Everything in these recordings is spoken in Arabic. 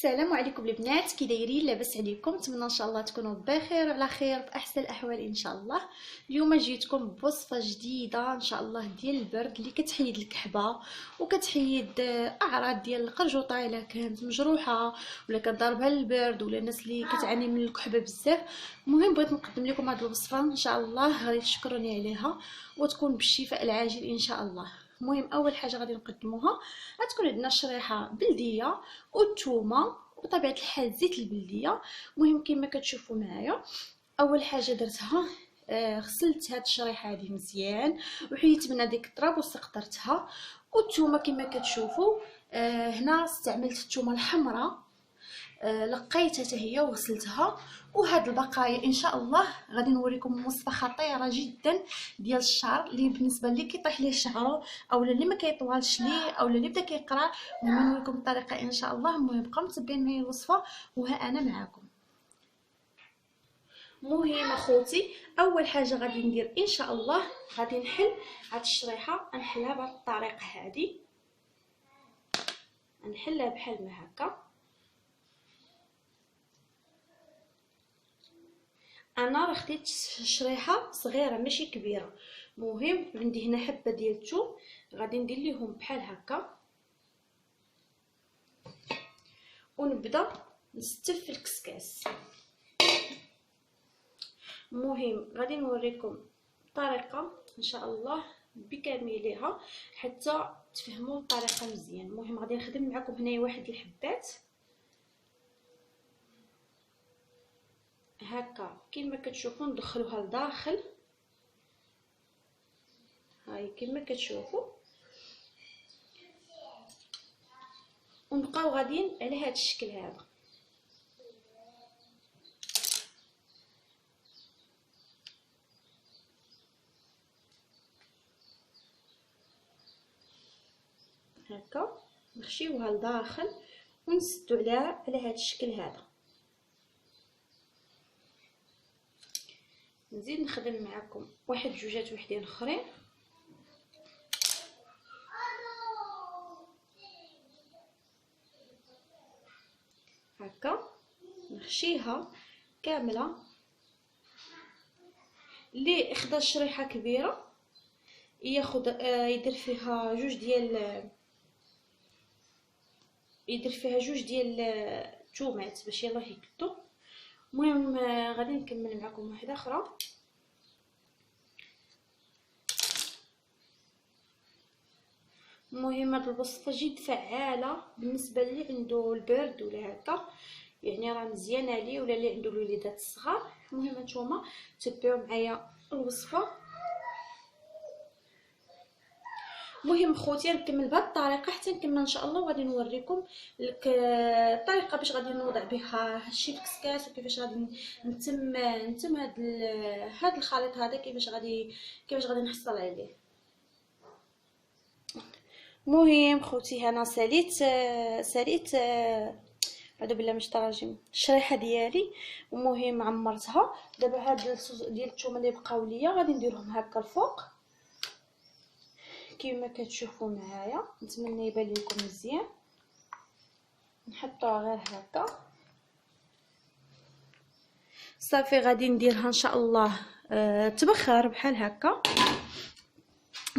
السلام عليكم البنات، كي دايرين؟ لاباس عليكم؟ نتمنى ان شاء الله تكونوا بخير وعلى خير باحسن الاحوال ان شاء الله. اليوم جيتكم بوصفه جديده ان شاء الله ديال البرد اللي كتحيد الكحبه وكتحيد اعراض ديال القرجوطه الا كانت مجروحه ولا كضربها البرد ولا الناس اللي كتعاني من الكحبه بزاف. المهم بغيت نقدم لكم هذه الوصفه ان شاء الله غادي تشكروني عليها وتكون بالشفاء العاجل ان شاء الله. المهم اول حاجه غادي نقدموها غتكون عندنا شريحه بلديه والثومه وبطبيعه الحال زيت البلديه. المهم كما كتشوفوا معايا اول حاجه درتها غسلت هاد الشريحه هذه مزيان وحيدت منها ديك التراب وسقطرتها. والثومه كما كتشوفوا هنا استعملت الثومه الحمراء لقيتها حتى هي وغسلتها. وهاد البقايا ان شاء الله غادي نوريكم وصفه خطيره جدا ديال الشعر اللي بالنسبه اللي كيطيح ليه شعره او اللي ما كيطوالش ليه او اللي بدا كيقرا. المهم نوريكم الطريقه ان شاء الله. المهم بقاو متبعين معايا الوصفه وها انا معاكم. المهم اخوتي اول حاجه غادي ندير ان شاء الله غادي نحل هاد الشريحه نحلها بهاد الطريقه هذه نحلها بحال ما هكا. انا راه خديت شريحه صغيره ماشي كبيره. المهم عندي هنا حبه ديال الثوم غادي ندير ليهم بحال هكا ونبدا نستف في الكسكاس. المهم غادي نوريكم الطريقه ان شاء الله بكاملها حتى تفهموا الطريقه مزيان. المهم غادي نخدم معكم هنايا واحد الحبات هكا كما كتشوفوا ندخلوها لداخل هاي كما كتشوفوا ونبقاو غاديين على هذا الشكل هذا. هكا نخشيوها لداخل ونسدو على هذا الشكل هذا. نزيد نخدم معكم واحد جوجات وحدين اخرين هكا نخشيها كامله. اللي اخذ شريحه كبيره ياخذ يدير فيها جوج ديال الثومات باش يلاه يكدو. المهم غادي نكمل معكم واحده اخرى. المهم هاد الوصفه جد فعاله بالنسبه اللي عنده البرد ولا هكا يعني راه مزيانه ليه ولا اللي عنده الوليدات الصغار. المهم نتوما تبعوا معايا الوصفه. المهم خوتي نكمل بهذه الطريقه حتى نكمل ان شاء الله وغادي نوريكم الطريقه باش غادي نوضع بها هادشي في الكسكاس وكيفاش غادي نتم هاد الخليط هذا كيفاش غادي نحصل عليه. المهم خوتي هنا ساليت اعوذ بالله من الشيطان الرجيم الشريحه ديالي. المهم عمرتها. دابا هاد الصوص ديال الثومه اللي بقاو ليا غادي نديرهم هكا الفوق كما كتشوفوا معايا. نتمنى يبان لكم مزيان. نحطوها غير هكا صافي. غادي نديرها ان شاء الله تبخر بحال هكا.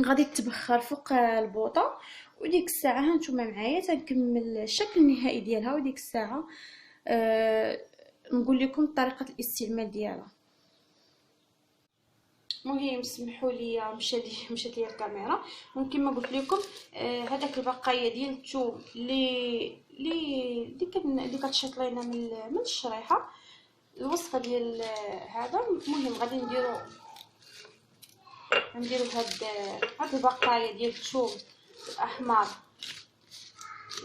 غادي تبخر فوق البوطه وديك الساعه هانتوما معايا تنكمل الشكل النهائي ديالها. وديك الساعه نقول لكم طريقه الاستعمال ديالها. المهم سمحوا لي مشات لي الكاميرا. ممكن ما قلت لكم هذاك البقايا ديال الثوم اللي كتشط لينا من الشريحه الوصفه ديال هذا. المهم غادي نديرو هاد البقايا ديال الثوم الاحمر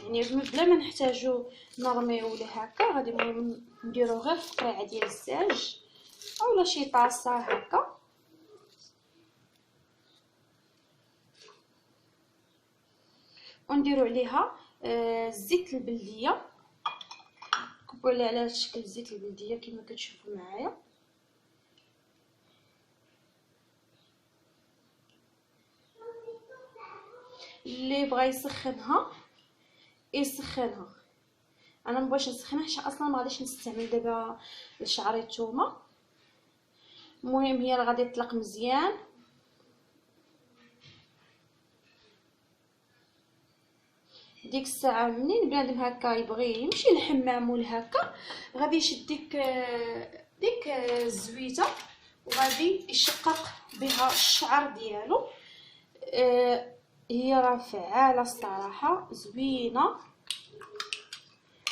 يعني بلا ما نحتاجو نرميو ولا هكا. غادي المهم نديرو غير في قريعه ديال الزاج اولا شي طاسه هكا ونديرو عليها الزيت البلديه. كبوا لي على شكل زيت البلديه كما كتشوفوا معايا. اللي بغى يسخنها انا مبغيتش نسخنها حيت اصلا ما غاديش نستعمل دابا لشعري الثومه. المهم هي راه غادي تطلق مزيان. ديك الساعه منين بنادم هكا يبغي يمشي للحمام ولا هكا، غادي يشد ديك الزويته وغادي يشقق بها الشعر ديالو. هي راه فعاله الصراحه، زوينه.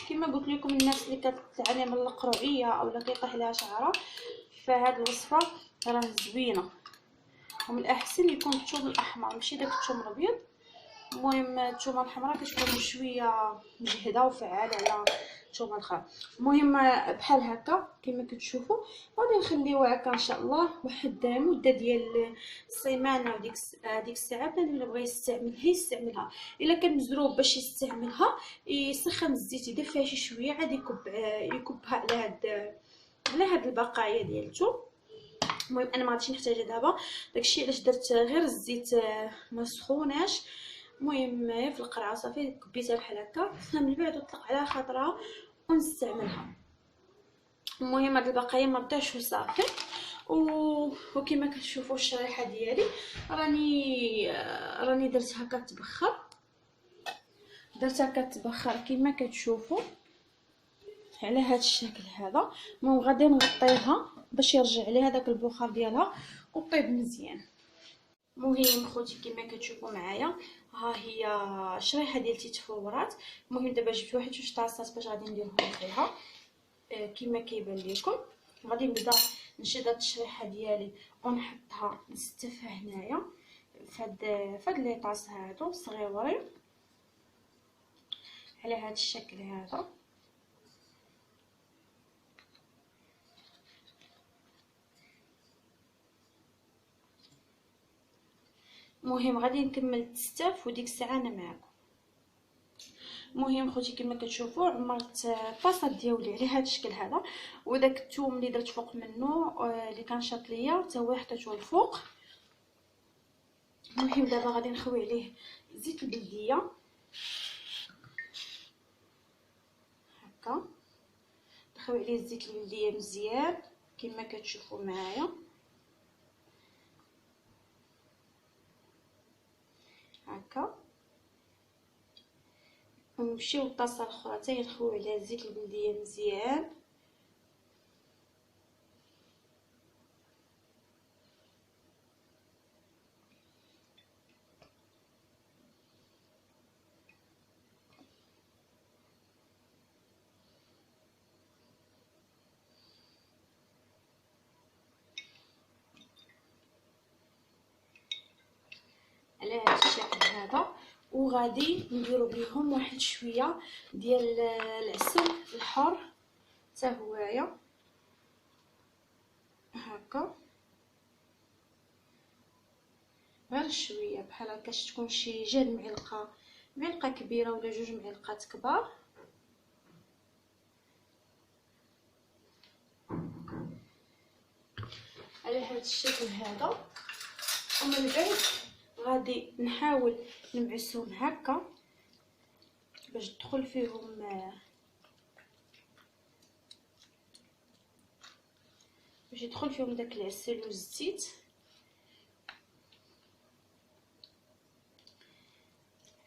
كما قلت لكم الناس اللي كتعاني من القرعيه اولا كيطيح لها شعرها، فهاد الوصفه راه زوينه. ومن الاحسن يكون الثوم الاحمر ماشي داك الثوم الابيض. المهم الثومه الحمراء كتكون شويه مجهده وفعاله على الثومه الخضراء. المهم بحال هكا كما كتشوفوا غادي نخليوها هكا ان شاء الله واحد مده ديال السيمانه. وديك الساعه بنادم اللي بغى يستعملها الا كان مزروب باش يستعملها يسخن الزيت يدير فيها شي شويه عاد يكبها على هاد البقايا ديال الثوم. المهم انا ما غاديش نحتاجها دابا، داكشي علاش درت غير الزيت ما سخوناش. المهم في القرعه صافي كبيتها بحال هكا، من بعد نطلق على خاطرها ونستعملها. المهم هاد البقايا ما بداش وصافي. وكما كتشوفوا الشريحه ديالي راني درتها كتبخر، كما كتشوفوا على هذا الشكل هذا. المهم غادي نغطيها باش يرجع ليها داك البخار ديالها وطيب مزيان. المهم خوتي كما كتشوفوا معايا ها هي شريحه ديال التيتفورات. المهم دابا جبت واحد جوج طاسات باش غادي نديرهم فيها. كما كيبان لكم غادي نبدا نشد هاد الشريحه ديالي ونحطها نستفها هنايا فهاد لي طاس هادو صغيورين على هاد الشكل هذا. المهم غادي نكمل التستاف وديك الساعه انا معكم. المهم خوتي كما كتشوفوا عمرت الطاسه ديالي على هذا الشكل هذا، وداك الثوم اللي درت فوق منه اللي كان شاط ليا حتى هو حطيته الفوق. المهم دابا غادي نخوي عليه زيت البلديه هكا، نخوي عليه الزيت البلديه مزيان كما كتشوفوا معايا هكا. ونمشيو للطاسه الاخرى حتى نخويو عليها الزيت البلديه مزيان. على هذا الشكل هذا، وغادي نديرو بهم واحد شويه ديال العسل الحر حتى هوايا هكا، غير شويه بحال هكا تكون شي جهد معلقه كبيره ولا جوج معلقات كبار. على هذا الشكل هذا. ومن بعد غادي نحاول نمعسهم هكا باش تدخل فيهم داك العسل والزيت.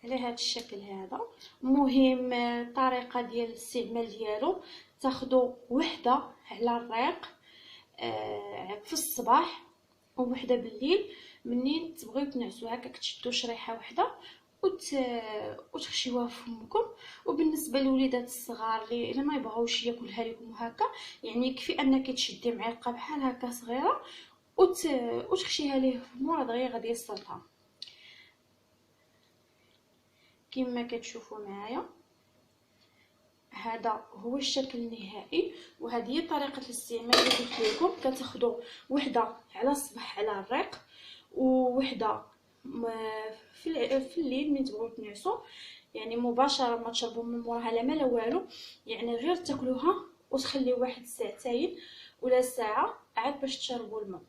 على هذا الشكل هذا. المهم الطريقه ديال الاستعمال ديالو تاخذوا وحده على الريق في الصباح ووحده بالليل. منين تبغيو تنعسوا هكا كتشدوا شريحه وحده وتخشيوها في فمكم. وبالنسبه للوليدات الصغار اللي ما يبغاوش ياكلها لكم هكا، يعني يكفي انك تشدي معلقه بحال هكا صغيره وتخشيها ليه في فمو، راه دغيا غادي يسلطها كما كتشوفوا معايا. هذا هو الشكل النهائي، وهذه هي طريقه الاستعمال اللي قلت لكم. كتاخذوا وحده على الصباح على الريق ووحده في الليل من تبغوا تنعسوا، يعني مباشره ما تشربوا من موراها لا ما لا والو، يعني غير تاكلوها وتخليو واحد ساعتين ولا ساعه عاد باش تشربوا الماء.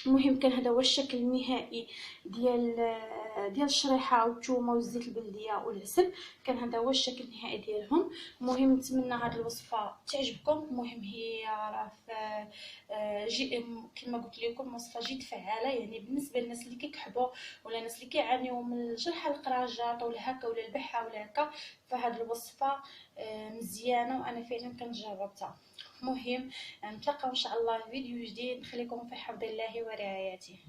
المهم كان هذا هو الشكل النهائي ديال الشريحه والثومه والزيت البلديه والعسل. كان هذا هو الشكل النهائي ديالهم. المهم نتمنى هذه الوصفه تعجبكم. المهم هي راه كما قلت لكم وصفه جد فعاله، يعني بالنسبه للناس اللي كيكحبوا ولا الناس اللي كيعانيوا من الجرحى القراجات ولا هكا ولا البحه ولا هكا، فهاد الوصفه مزيانه وانا فعلا كنجربتها. مهم نتلاقاو ان شاء الله في فيديو جديد، نخليكم في حفظ الله ورعايته.